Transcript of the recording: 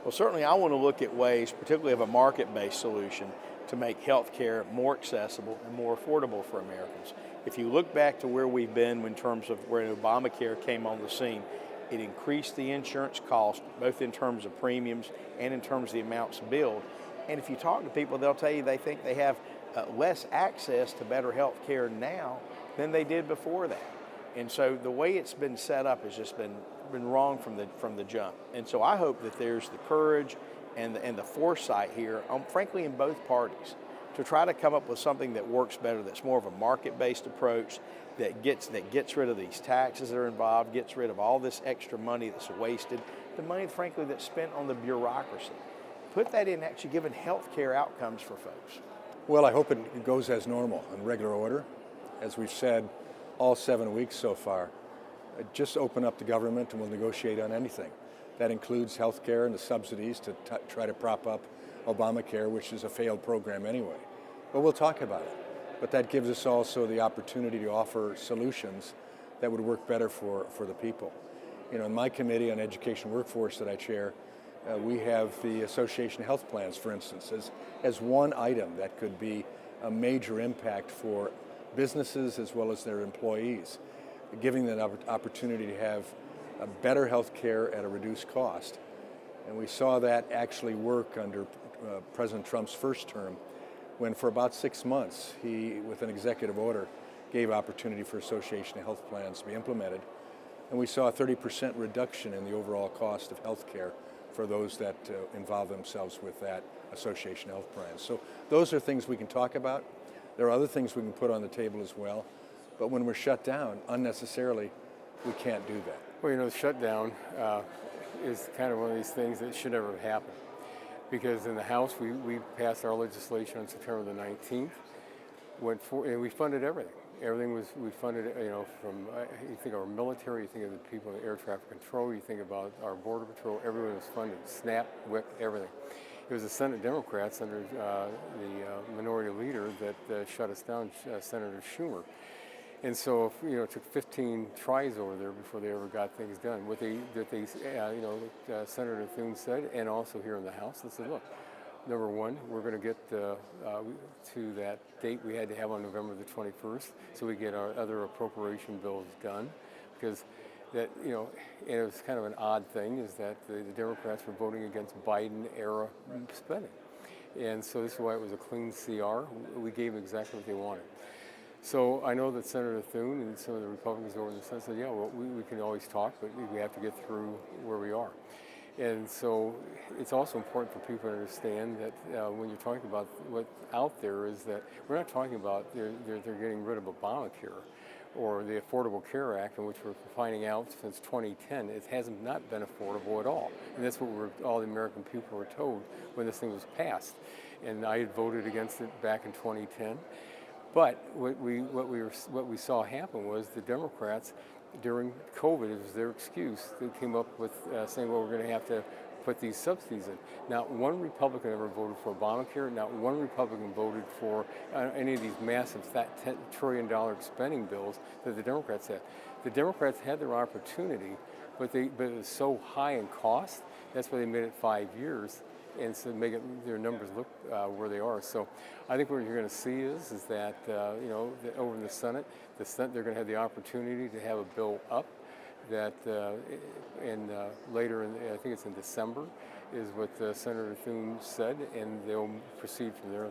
Well, certainly I want to look at ways, particularly of a market-based solution, to make health care more accessible and more affordable for Americans. If you look back to where we've been in terms of where Obamacare came on the scene, it increased the insurance cost, both in terms of premiums and in terms of the amounts billed. And if you talk to people, they'll tell you they think they have less access to better health care now than they did before that. And so the way it's been set up has just been wrong from the jump. And so I hope that there's the courage and the foresight here, frankly, in both parties, to try to come up with something that works better, that's more of a market-based approach, that gets rid of these taxes that are involved, gets rid of all this extra money that's wasted, the money, frankly, that's spent on the bureaucracy. Put that in actually giving health care outcomes for folks. Well, I hope it goes as normal, in regular order. As we've said, all 7 weeks so far. Just open up the government and we'll negotiate on anything. That includes health care and the subsidies to try to prop up Obamacare, which is a failed program anyway. But we'll talk about it. But that gives us also the opportunity to offer solutions that would work better for the people. You know, in my committee on education workforce that I chair, we have the Association of Health Plans, for instance, as one item that could be a major impact for businesses as well as their employees, giving them an opportunity to have a better health care at a reduced cost. And we saw that actually work under President Trump's first term, when for about 6 months, he, with an executive order, gave opportunity for Association of Health Plans to be implemented. And we saw a 30% reduction in the overall cost of health care for those that involve themselves with that Association of Health Plans. So those are things we can talk about. There are other things we can put on the table as well, but when we're shut down unnecessarily, we can't do that. Well, you know, the shutdown is kind of one of these things that should never have happened, because in the House we passed our legislation on September the 19th, and we funded everything. We funded, you know, from, you think of our military, you think of the people in air traffic control, you think about our border patrol, everyone was funded, SNAP, WIC, everything. It was the Senate Democrats under the minority leader that shut us down, Senator Schumer. And so, you know, it took 15 tries over there before they ever got things done. Senator Thune said, and also here in the House, they said, look, number one, we're going to get to that date we had to have on November the 21st, so we get our other appropriation bills done, because that, you know, and it was kind of an odd thing, is that the Democrats were voting against Biden-era spending. And so this is why it was a clean CR. We gave them exactly what they wanted. So I know that Senator Thune and some of the Republicans over in the Senate said, yeah, well, we can always talk, but we have to get through where we are. And so it's also important for people to understand that when you're talking about what's out there, is that we're not talking about they're getting rid of Obamacare or the Affordable Care Act, in which we're finding out since 2010 it hasn't not been affordable at all. And that's what all the American people were told when this thing was passed. And I had voted against it back in 2010. But what we saw happen was the Democrats during COVID, it was their excuse. They came up with saying, well, we're going to have to put these subsidies in. Not one Republican ever voted for Obamacare. Not one Republican voted for any of these massive $10 trillion spending bills that the Democrats had. The Democrats had their opportunity, but it was so high in cost. That's why they made it 5 years, and so make their numbers look where they are. So I think what you're going to see is that you know, that over in the Senate they're going to have the opportunity to have a bill up that later, I think it's in December, is what Senator Thune said, and they'll proceed from there then.